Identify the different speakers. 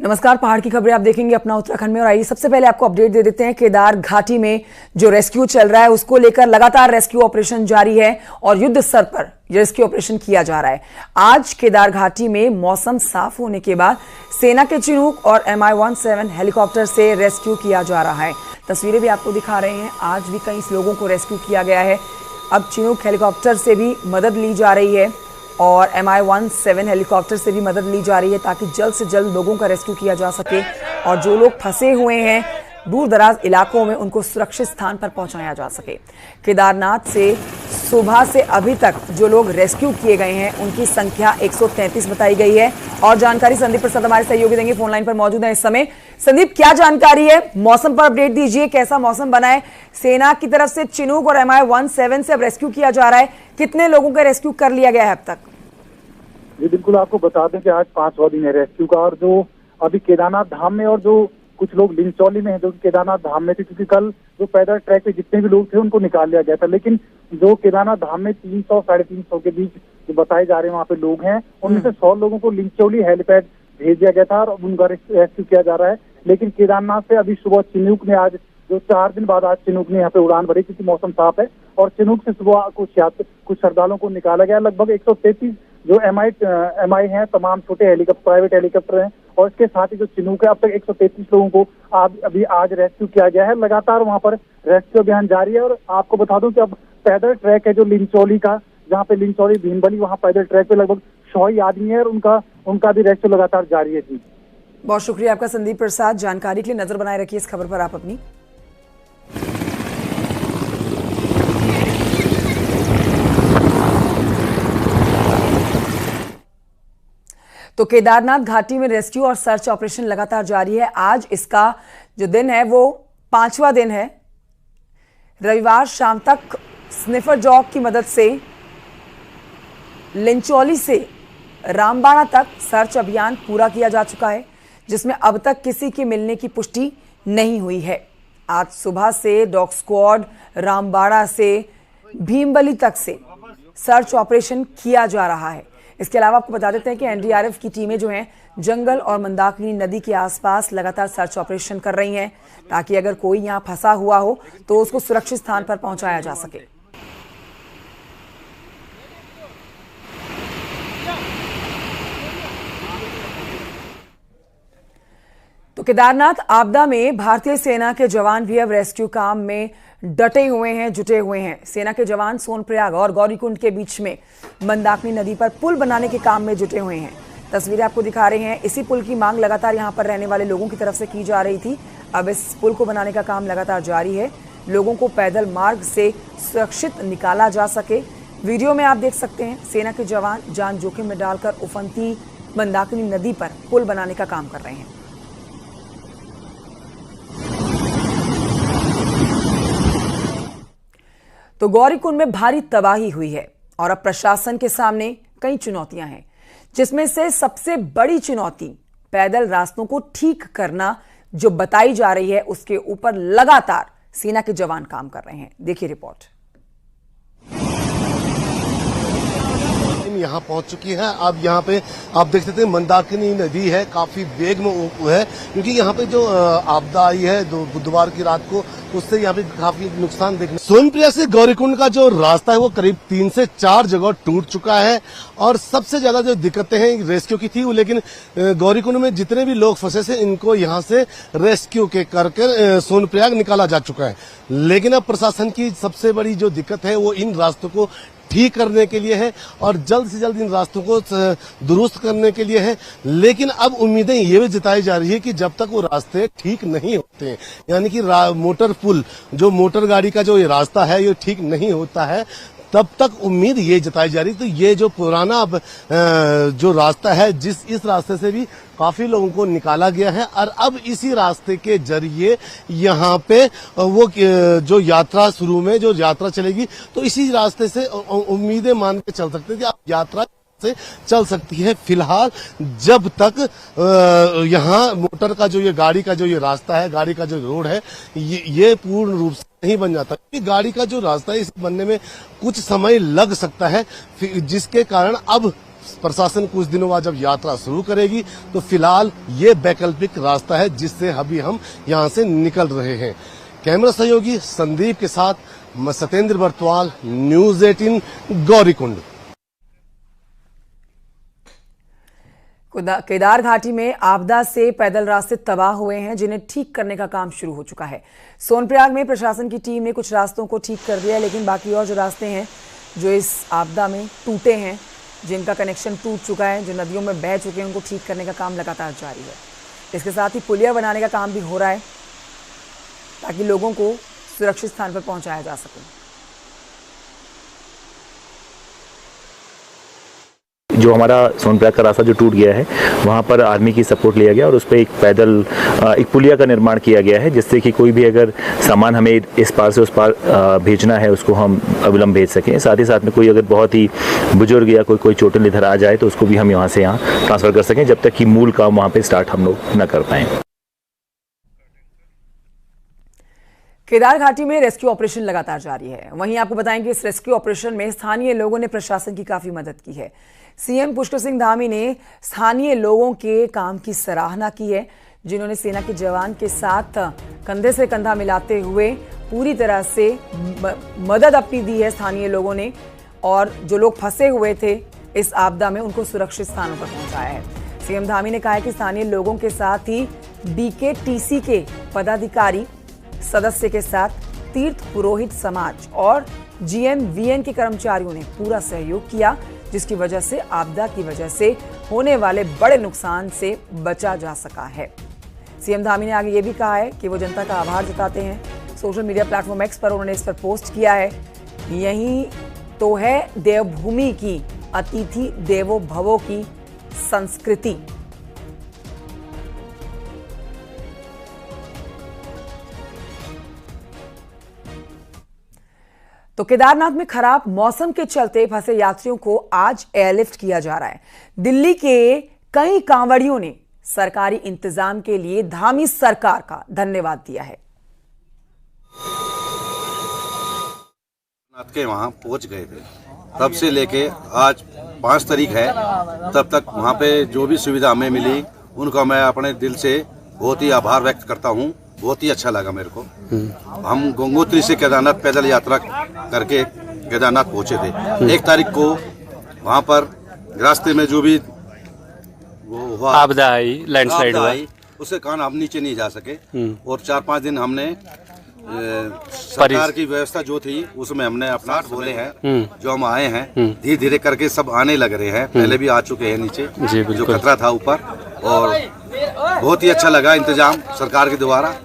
Speaker 1: नमस्कार, पहाड़ की खबरें आप देखेंगे अपना उत्तराखंड में। और आइए सबसे पहले आपको अपडेट दे देते हैं। केदार घाटी में जो रेस्क्यू चल रहा है उसको लेकर लगातार रेस्क्यू ऑपरेशन जारी है और युद्ध स्तर पर रेस्क्यू ऑपरेशन किया जा रहा है। आज केदार घाटी में मौसम साफ होने के बाद सेना के चिनूक और MI-17 हेलीकॉप्टर से रेस्क्यू किया जा रहा है। तस्वीरें भी आपको दिखा रहे हैं। आज भी कई लोगों को रेस्क्यू किया गया है। अब चिनूक हेलीकॉप्टर से भी मदद ली जा रही है और MI-17 हेलीकॉप्टर से भी मदद ली जा रही है ताकि जल्द से जल्द लोगों का रेस्क्यू किया जा सके और जो लोग फंसे हुए हैं दूर दराज इलाकों में उनको सुरक्षित स्थान पर पहुंचाया जा सके। केदारनाथ से सुबह से अभी तक जो लोग रेस्क्यू किए गए हैं उनकी संख्या 133 बताई गई है। और जानकारी संदीप प्रसाद हमारे सहयोगी देंगे, फोन लाइन पर मौजूद है इस समय। संदीप, क्या जानकारी है? मौसम पर अपडेट दीजिए, कैसा मौसम बना है? सेना की तरफ से चिनूक और MI-17 से अब रेस्क्यू किया जा रहा है। कितने लोगों का रेस्क्यू कर लिया गया है अब तक?
Speaker 2: जी बिल्कुल, आपको बता दें कि आज 5वां दिन है रेस्क्यू का। और जो अभी केदारनाथ धाम में और जो कुछ लोग लिंचौली में हैं जो केदारनाथ धाम में थे, क्योंकि कल जो पैदल ट्रैक पे जितने भी लोग थे उनको निकाल लिया गया था, लेकिन जो केदारनाथ धाम में 300 साढ़े 300 के बीच जो बताए जा रहे हैं वहाँ पे लोग हैं, उनमें से 100 लोगों को लिंचौली हेलीपैड भेज दिया गया था और उनका रेस्क्यू किया जा रहा है। लेकिन केदारनाथ से अभी सुबह चिनूक ने आज जो 4 दिन बाद आज चिनूक ने यहाँ पे उड़ान भरी क्योंकि मौसम साफ है। और चिनूक से सुबह कुछ श्रद्धालुओं को निकाला गया। लगभग 133 जो MI हैं, तमाम छोटे हेलीकॉप्टर, प्राइवेट हेलीकॉप्टर हैं, और इसके साथ ही जो चिनूक है अब तक 133 लोगों को अभी आज रेस्क्यू किया गया है। लगातार वहां पर रेस्क्यू अभियान जारी है। और आपको बता दूं कि अब पैदल ट्रैक है जो लिंचौली का, जहाँ पे लिंचौली भीमबली, वहाँ पैदल ट्रैक पे लगभग 100 ही आदमी है और उनका भी रेस्क्यू लगातार जारी है। जी
Speaker 1: बहुत शुक्रिया आपका संदीप प्रसाद, जानकारी के लिए नजर बनाए रखिए इस खबर पर आप अपनी। तो केदारनाथ घाटी में रेस्क्यू और सर्च ऑपरेशन लगातार जारी है। आज इसका जो दिन है वो 5वां दिन है। रविवार शाम तक स्निफर डॉग की मदद से लिंचौली से रामबाड़ा तक सर्च अभियान पूरा किया जा चुका है, जिसमें अब तक किसी के मिलने की पुष्टि नहीं हुई है। आज सुबह से डॉग स्क्वाड रामबाड़ा से भीमबली तक से सर्च ऑपरेशन किया जा रहा है। इसके अलावा आपको बता देते हैं कि NDRF की टीमें जो हैं जंगल और मंदाकिनी नदी के आसपास लगातार सर्च ऑपरेशन कर रही हैं ताकि अगर कोई यहां फंसा हुआ हो तो उसको सुरक्षित स्थान पर पहुंचाया जा सके। तो केदारनाथ आपदा में भारतीय सेना के जवान भी अब रेस्क्यू काम में डटे हुए हैं, जुटे हुए हैं। सेना के जवान सोनप्रयाग और गौरीकुंड के बीच में मंदाकिनी नदी पर पुल बनाने के काम में जुटे हुए हैं। तस्वीरें आपको दिखा रहे हैं। इसी पुल की मांग लगातार यहां पर रहने वाले लोगों की तरफ से की जा रही थी। अब इस पुल को बनाने का काम लगातार जारी है, लोगों को पैदल मार्ग से सुरक्षित निकाला जा सके। वीडियो में आप देख सकते हैं सेना के जवान जान जोखिम में डालकर उफनती मंदाकिनी नदी पर पुल बनाने का काम कर रहे हैं। तो गौरीकुंड में भारी तबाही हुई है और अब प्रशासन के सामने कई चुनौतियां हैं, जिसमें से सबसे बड़ी चुनौती पैदल रास्तों को ठीक करना जो बताई जा रही है, उसके ऊपर लगातार सेना के जवान काम कर रहे हैं। देखिए रिपोर्ट।
Speaker 3: यहाँ पहुंच चुकी है। अब यहाँ पे आप देख सकते हैं मंदाकिनी नदी है, काफी वेग में है क्योंकि यहाँ पे जो आपदा आई है बुधवार की रात को, उससे यहाँ पे काफी नुकसान देखने। सोनप्रयाग से गौरीकुंड का जो रास्ता है वो करीब 3 से 4 जगह टूट चुका है और सबसे ज्यादा जो दिक्कतें हैं रेस्क्यू की थी वो, लेकिन गौरीकुंड में जितने भी लोग फंसे थे इनको यहाँ से रेस्क्यू के करके सोनप्रयाग निकाला जा चुका है। लेकिन अब प्रशासन की सबसे बड़ी जो दिक्कत है वो इन रास्तों को ठीक करने के लिए है और जल्द से जल्द इन रास्तों को दुरुस्त करने के लिए है। लेकिन अब उम्मीदें ये भी जताई जा रही है कि जब तक वो रास्ते ठीक नहीं होते हैं, यानी कि मोटर पुल जो मोटर गाड़ी का जो ये रास्ता है ये ठीक नहीं होता है, तब तक उम्मीद ये जताई जा रही। तो ये जो पुराना जो रास्ता है, इस रास्ते से भी काफी लोगों को निकाला गया है और अब इसी रास्ते के जरिए यहाँ पे वो जो यात्रा शुरू में जो यात्रा चलेगी तो इसी रास्ते से उम्मीदें मान के चल सकते हैं कि अब यात्रा से चल सकती है। फिलहाल जब तक यहाँ मोटर का जो ये गाड़ी का जो ये रास्ता है, गाड़ी का जो रोड है, ये पूर्ण रूप से नहीं बन जाता क्योंकि गाड़ी का जो रास्ता है इसे बनने में कुछ समय लग सकता है, जिसके कारण अब प्रशासन कुछ दिनों बाद जब यात्रा शुरू करेगी तो फिलहाल ये वैकल्पिक रास्ता है जिससे अभी हम यहाँ से निकल रहे हैं। कैमरा सहयोगी संदीप के साथ मैं सत्येंद्र बर्तवाल, न्यूज़ 18 गौरीकुंड।
Speaker 1: केदार घाटी में आपदा से पैदल रास्ते तबाह हुए हैं, जिन्हें ठीक करने का काम शुरू हो चुका है। सोनप्रयाग में प्रशासन की टीम ने कुछ रास्तों को ठीक कर दिया है, लेकिन बाकी और जो रास्ते हैं जो इस आपदा में टूटे हैं, जिनका कनेक्शन टूट चुका है, जो नदियों में बह चुके हैं, उनको ठीक करने का काम लगातार जारी है। इसके साथ ही पुलिया बनाने का काम भी हो रहा है ताकि लोगों को सुरक्षित स्थान पर पहुंचाया जा सके।
Speaker 4: जो हमारा सोनप्रयाग का रास्ता जो टूट गया है, वहाँ पर आर्मी की सपोर्ट लिया गया और उस पर एक पैदल एक पुलिया का निर्माण किया गया है, जिससे कि कोई भी अगर सामान हमें इस पार से उस पार भेजना है उसको हम अविलंब भेज सकें। साथ ही साथ में कोई अगर बहुत ही बुजुर्ग या कोई चोटिल इधर आ जाए तो उसको भी हम यहाँ से यहाँ ट्रांसफ़र कर सकें, जब तक कि मूल काम वहाँ पर स्टार्ट हम लोग न कर पाएँ।
Speaker 1: केदार घाटी में रेस्क्यू ऑपरेशन लगातार जारी है। वहीं आपको बताएं कि इस रेस्क्यू ऑपरेशन में स्थानीय लोगों ने प्रशासन की काफी मदद की है। सीएम पुष्कर सिंह धामी ने स्थानीय लोगों के काम की सराहना की है, जिन्होंने सेना के जवान के साथ कंधे से कंधा मिलाते हुए पूरी तरह से मदद अपनी दी है स्थानीय लोगों ने, और जो लोग फंसे हुए थे इस आपदा में उनको सुरक्षित स्थानों पर पहुंचाया है। सीएम धामी ने कहा है कि स्थानीय लोगों के साथ ही बीकेटीसी के पदाधिकारी सदस्य के साथ तीर्थ पुरोहित समाज और जीएमवीएन के कर्मचारियों ने पूरा सहयोग किया, जिसकी वजह से आपदा की वजह से होने वाले बड़े नुकसान से बचा जा सका है। सीएम धामी ने आगे ये भी कहा है कि वो जनता का आभार जताते हैं। सोशल मीडिया प्लेटफॉर्म एक्स पर उन्होंने इस पर पोस्ट किया है, यही तो है देवभूमि की अतिथि देवो भवो की संस्कृति। तो केदारनाथ में खराब मौसम के चलते फंसे यात्रियों को आज एयरलिफ्ट किया जा रहा है। दिल्ली के कई कांवड़ियों ने सरकारी इंतजाम के लिए धामी सरकार का धन्यवाद दिया है।
Speaker 5: के वहां पहुंच गए थे, तब से लेके आज 5 तारीख है, तब तक वहां पे जो भी सुविधा हमें मिली उनका मैं अपने दिल से बहुत ही आभार व्यक्त करता हूं। बहुत ही अच्छा लगा मेरे को। हम गंगोत्री से केदारनाथ पैदल यात्रा करके केदारनाथ पहुंचे थे। 1 तारीख को वहां पर रास्ते में जो भी वो हुआ
Speaker 6: आपदा आई, लैंडस्लाइड हुआ,
Speaker 5: उसके कारण हम नीचे नहीं जा सके और 4-5 दिन हमने सरकार की व्यवस्था जो थी उसमें हमने अपना बोले हैं। जो हम आए हैं धीरे धीरे करके सब आने लग रहे हैं, पहले भी आ चुके हैं नीचे जो खतरा था ऊपर, और बहुत ही अच्छा लगा इंतजाम सरकार के द्वारा।